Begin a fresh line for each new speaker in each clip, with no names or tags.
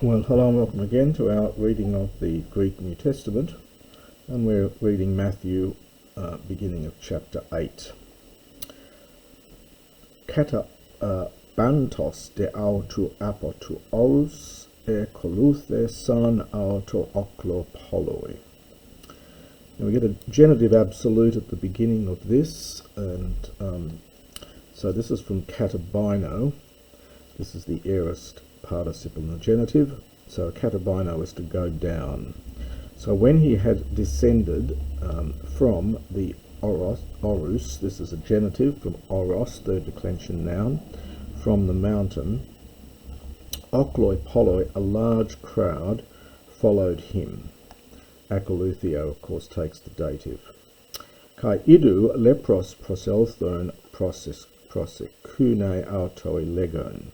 Well, hello and welcome again to our reading of the Greek New Testament, and we're reading Matthew, beginning of chapter 8. Kata bantos de autu apotu orus koluthe san auto oklo poloi. Now we get a genitive absolute at the beginning of this, and so this is from katabino. This is the aorist participle in the genitive, so katabino is to go down. So when he had descended from the orus, this is a genitive from oros, third declension noun, from the mountain, okloi poloi, a large crowd, followed him. Akoluthio, of course, takes the dative. Kai idu lepros proselthon prosekune autoi legon.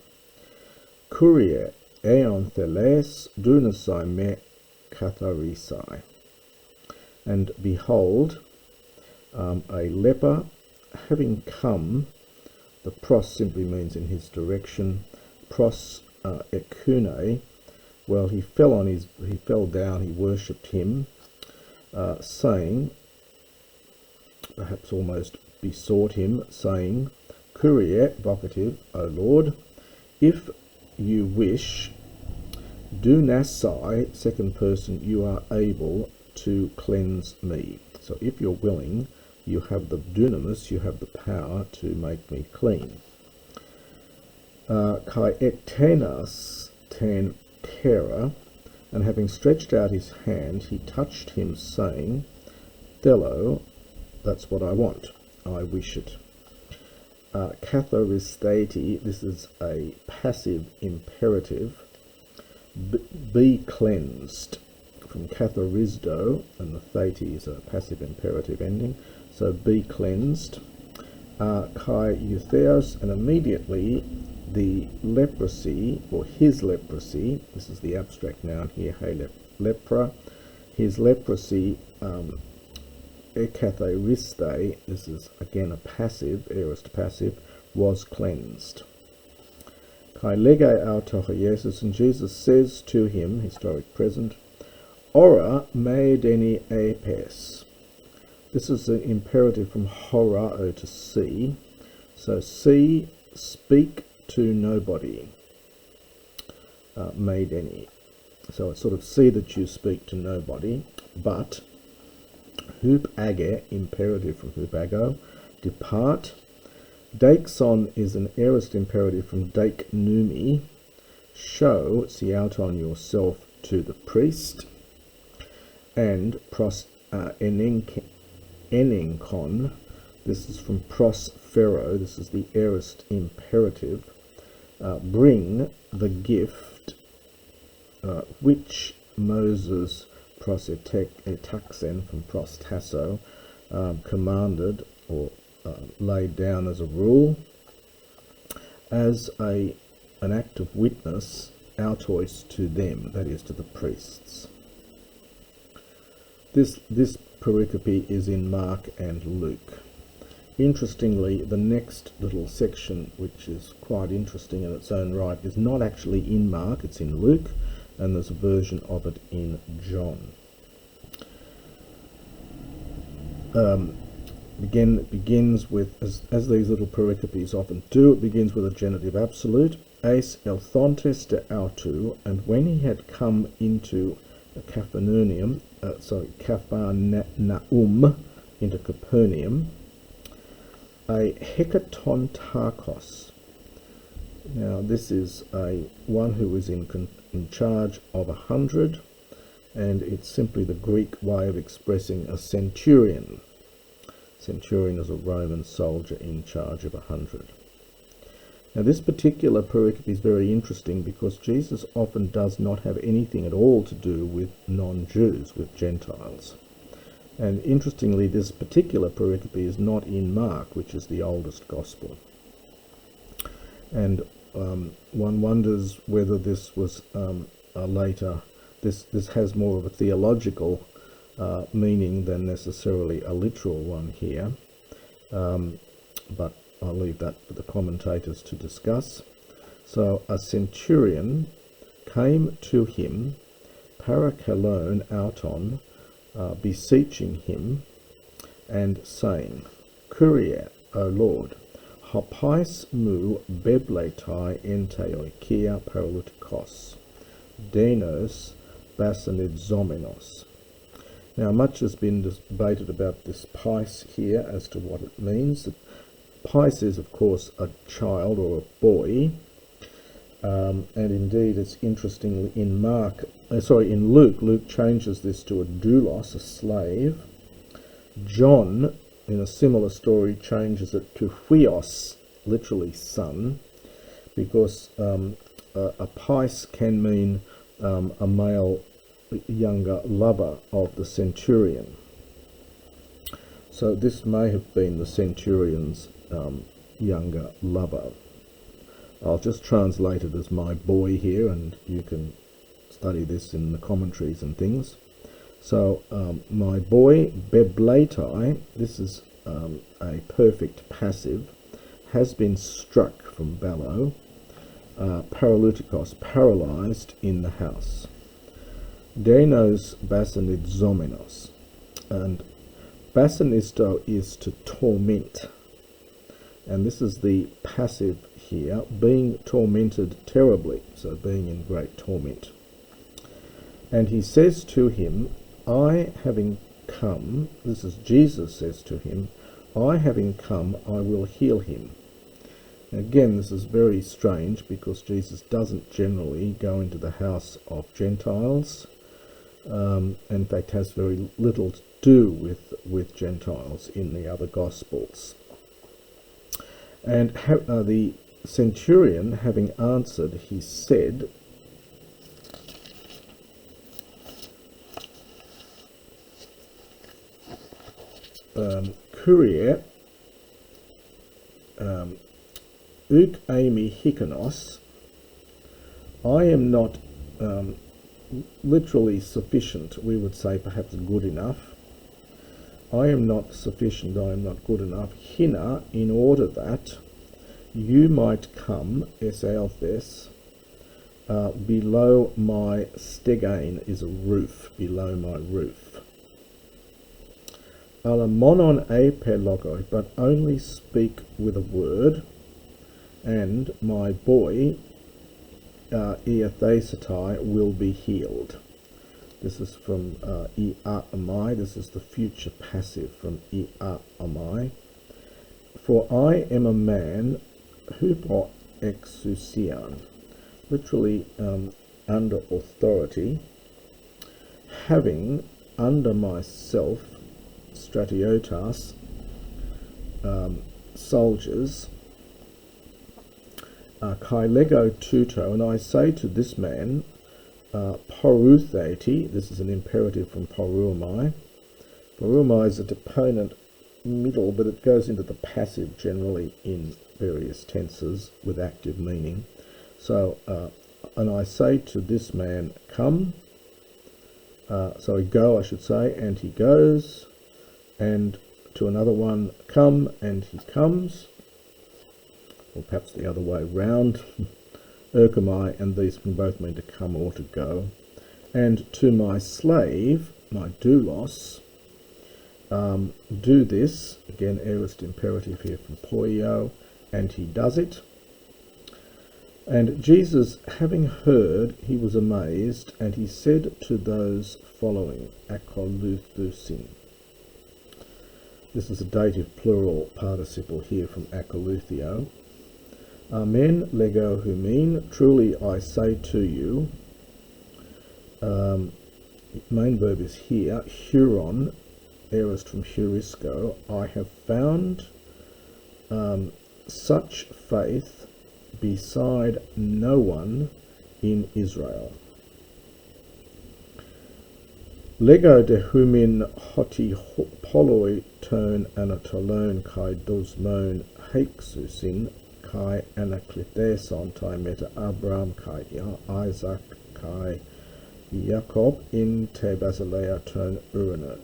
Curie eon theles dunasai me katharisai. And behold, a leper having come, the pros simply means in his direction, pros ekune, well, he fell down, he worshipped him, saying, perhaps almost besought him, saying, Curie, vocative, O Lord, if you wish, dunasai, second person, you are able to cleanse me. So if you're willing, you have the dunamis, you have the power to make me clean. Kai ektenas ten terra, and having stretched out his hand, he touched him, saying, Thelo, that's what I want, I wish it. Katharistati, this is a passive imperative, be cleansed, from katharisdo, and the thati is a passive imperative ending, so be cleansed. Kai eutheos, and immediately the leprosy, or his leprosy, this is the abstract noun here, hey lepra, his leprosy, ekathariste, this is again a passive, aorist passive, was cleansed. Kai lege auto Jesus, and Jesus says to him, historic present, ora me deni apes. This is an imperative from horao, to see. So see, speak to nobody. Me deni. So it's sort of see that you speak to nobody, but hup age, imperative from hupago, depart. Daikson is an aorist imperative from daik numi, show, see out on yourself to the priest. And pros enenkon, this is from prosphero, this is the aorist imperative, bring the gift which Moses prosetaxen from prostasso commanded or laid down as a rule, as an act of witness, autois, to them, that is to the priests. This pericope is in Mark and Luke. Interestingly, the next little section, which is quite interesting in its own right, is not actually in Mark, it's in Luke, and there's a version of it in John. Again, it begins with, as these little pericopes often do, it begins with a genitive absolute, eis elthontes de autu, and when he had come into Capharnaum, Capharnaum, into Capernaum, a hekatontarchos. Now this is one who is in charge of 100, and it's simply the Greek way of expressing a centurion. Centurion is a Roman soldier in charge of 100. Now this particular pericope is very interesting because Jesus often does not have anything at all to do with non-Jews, with Gentiles. And interestingly, this particular pericope is not in Mark, which is the oldest gospel. And one wonders whether this was a later, this has more of a theological meaning than necessarily a literal one here, but I'll leave that for the commentators to discuss. So a centurion came to him, parakalon auton, beseeching him, and saying, Kyrie, O Lord, hopais mu bebletai enteoikia paralutikos, denos basanidzomenos. Now, much has been debated about this pais here as to what it means. Pais is, of course, a child or a boy, and indeed it's interestingly in Luke changes this to a doulos, a slave. John, in a similar story, changes it to huios, literally son, because a pais can mean a male younger lover of the centurion. So this may have been the centurion's younger lover. I'll just translate it as my boy here, and you can study this in the commentaries and things. So my boy, bebletai, this is a perfect passive, has been struck from bellow, paralutikos, paralyzed in the house. Denos basanidzomenos, and basanisto is to torment, and this is the passive here, being tormented terribly, so being in great torment. And he says to him, I having come, this is Jesus says to him, I having come, I will heal him. Again, this is very strange because Jesus doesn't generally go into the house of Gentiles. In fact, has very little to do with Gentiles in the other Gospels. And the centurion, having answered, he said, Kyrie, uk eimi hikanos, I am not literally sufficient, we would say perhaps good enough. I am not sufficient, I am not good enough. Hina, in order that you might come, esalthes, below my stegain is a roof, below my roof. Alamonon e pelogo, but only speak with a word, and my boy, Iathesatai, will be healed. This is from Ia amai, this is the future passive from Ia amai. For I am a man, hupo exousian, literally under authority, having under myself stratiotas, soldiers, kai lego tuto, and I say to this man, porutheti, this is an imperative from porumai. Porumai is a deponent middle, but it goes into the passive generally in various tenses with active meaning. So, and I say to this man, come, go, I should say, and he goes, and to another one, come, and he comes, or perhaps the other way round, erkamai, and these can both mean to come or to go. And to my slave, my doulos, do this, again aorist imperative here from poio, and he does it. And Jesus, having heard, he was amazed, and he said to those following, akoluthusin. This is a dative plural participle here from akoluthio. Amen, lego humin, truly I say to you, main verb is here, huron, aorist from heurisco, I have found such faith beside no one in Israel. Lego de humin hoti poloi ton anatolon kai dosmon hexusin kai anaklitheson tai meta Abraham kai Isaac kai Jacob in te Basileia ton uranon.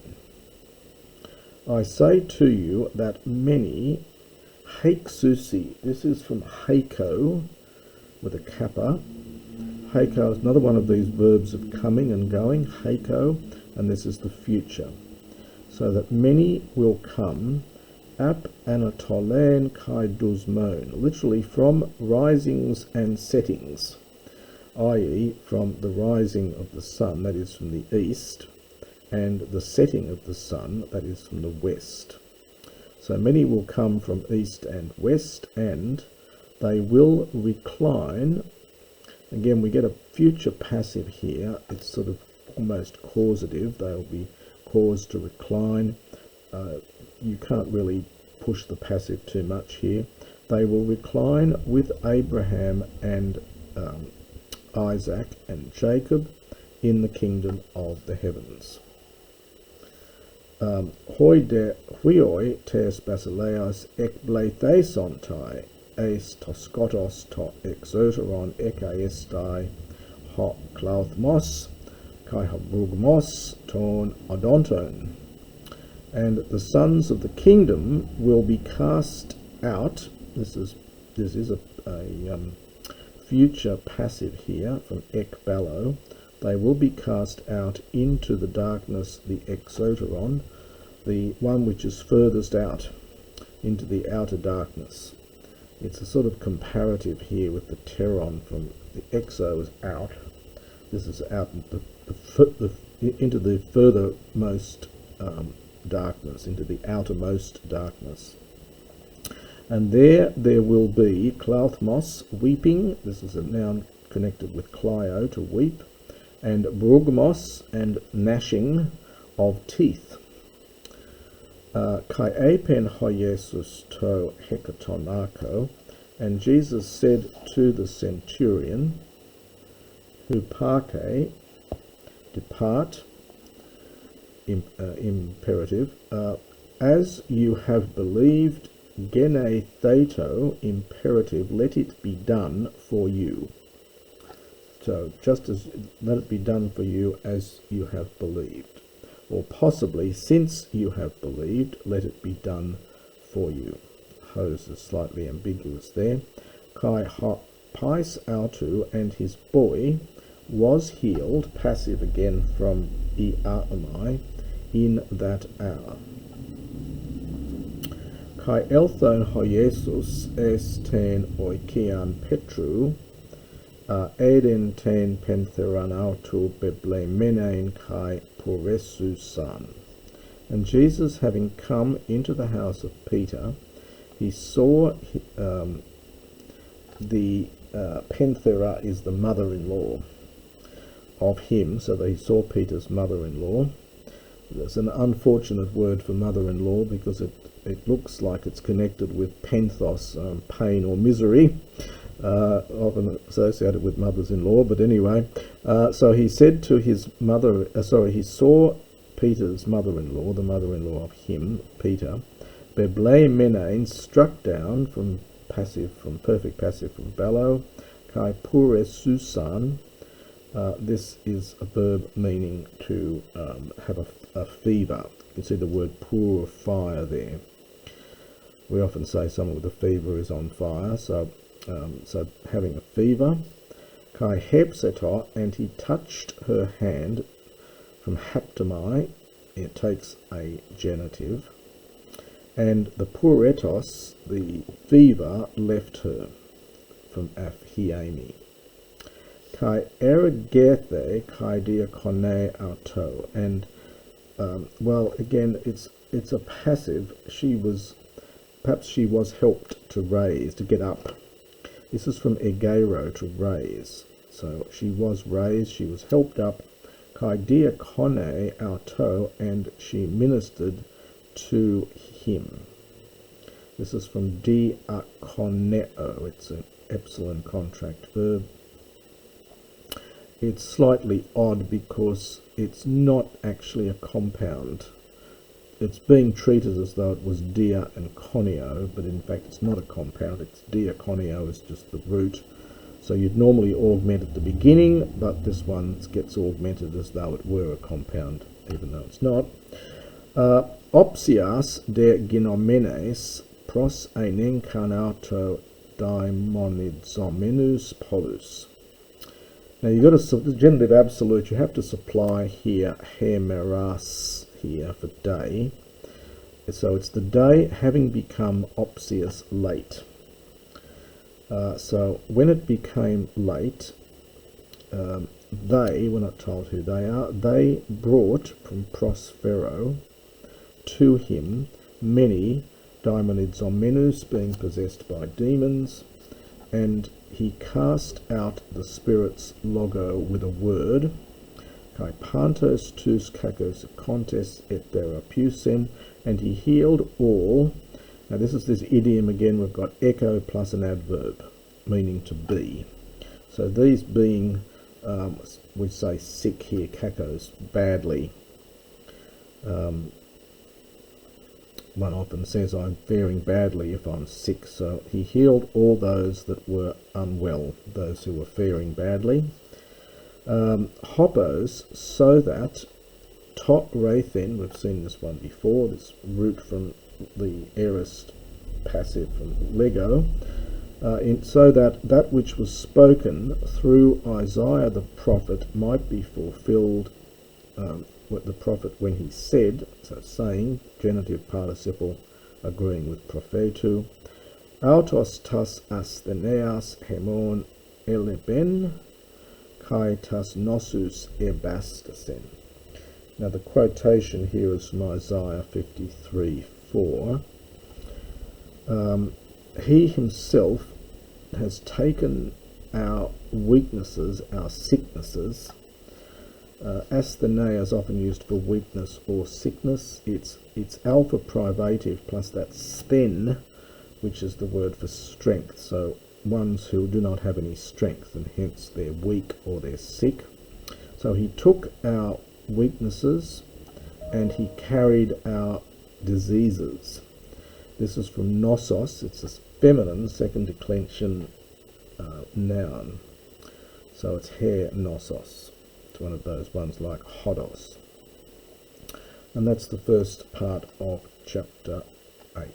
I say to you that many hexusi, this is from heiko with a kappa, Heiko is another one of these verbs of coming and going, heiko, and this is the future. So that many will come, ap anatolen kai dusmon, literally from risings and settings, i.e. from the rising of the sun, that is from the east, and the setting of the sun, that is from the west. So many will come from east and west, and they will recline. Again, we get a future passive here. It's sort of almost causative. They'll be caused to recline. You can't really push the passive too much here. They will recline with Abraham and Isaac and Jacob in the kingdom of the heavens. Huioi tes basileos ek bleithesontai eis toskotos to exerteron ekaestai ho klauthmos kai habrugmos ton odonton. And the sons of the kingdom will be cast out. This is a future passive here from ek ballo. They will be cast out into the darkness, the exoteron, the one which is furthest out, into the outer darkness. It's a sort of comparative here with the pteron. From the exo is out. This is out into the furthermost darkness, into the outermost darkness. And there will be klauthmos, weeping. This is a noun connected with klio, to weep, and brugmos, and gnashing of teeth. Kai epen ho Jesus to hekatonako, and Jesus said to the centurion, hupake, depart, imperative, as you have believed, gene theto, imperative, let it be done for you. So just as let it be done for you as you have believed. Or possibly, since you have believed, let it be done for you. Hos is slightly ambiguous there. Kai pais autu, and his boy was healed, passive again from iaomai, in that hour. Kai elthon ho Jesus esten oikean Petru, eden ten pentheran autu beblemenein kai puresusan. And Jesus, having come into the house of Peter, he saw the penthera is the mother-in-law of him, so that he saw Peter's mother-in-law. It's an unfortunate word for mother-in-law because it looks like it's connected with penthos, pain or misery, often associated with mothers-in-law. But anyway, so he said to his mother, he saw Peter's mother-in-law, the mother-in-law of him, Peter, beble menain, struck down, from passive, from perfect passive, from bellow, kai pure susan. This is a verb meaning to have a fever. You can see the word pour, fire there. We often say someone with a fever is on fire, so having a fever. Kai hepseto, and he touched her hand, from haptomai, it takes a genitive, and the puretos, the fever, left her, from aphiemi. Kai ergethe kai diakone auto, and well, again, it's a passive. Perhaps she was helped to raise, to get up. This is from egero, to raise. So she was raised, she was helped up. Kai diakone auto, and she ministered to him. This is from diakoneo. It's an epsilon contract verb. It's slightly odd because it's not actually a compound. It's being treated as though it was dia and conio, but in fact it's not a compound. It's diaconio is just the root. So you'd normally augment at the beginning, but this one gets augmented as though it were a compound, even though it's not. Opsias de ginomenes pros einencarnato daimonizomenus polus. Now you've got the genitive absolute, you have to supply here hemeras here for day. So it's the day having become opsius late. So when it became late, they, we're not told who they are, they brought from Prospero to him many daimonids omenus, being possessed by demons, and he cast out the spirits logo with a word, kai pantos tous kakos contes et therapusen, and he healed all. Now this is this idiom again, we've got echo plus an adverb, meaning to be. So these being, we say sick here, kakos, badly. One often says I'm faring badly if I'm sick, so he healed all those that were unwell, those who were faring badly. Hoppos, so that tot rathen, we've seen this one before, this root from the aorist passive from Lego, so that that which was spoken through Isaiah the prophet might be fulfilled, what the prophet when he said, so saying, genitive participle agreeing with prophetu, autos tas astheneas hemon eleben, kai tas nosus ebastasen. Now the quotation here is from Isaiah 53:4. He himself has taken our weaknesses, our sicknesses. Asthenia is often used for weakness or sickness. It's alpha privative plus that sten, which is the word for strength. So ones who do not have any strength, and hence they're weak or they're sick. So he took our weaknesses and he carried our diseases. This is from nosos. It's a feminine second declension noun. So it's hair nosos. It's one of those ones like hodos. And that's the first part of chapter 8.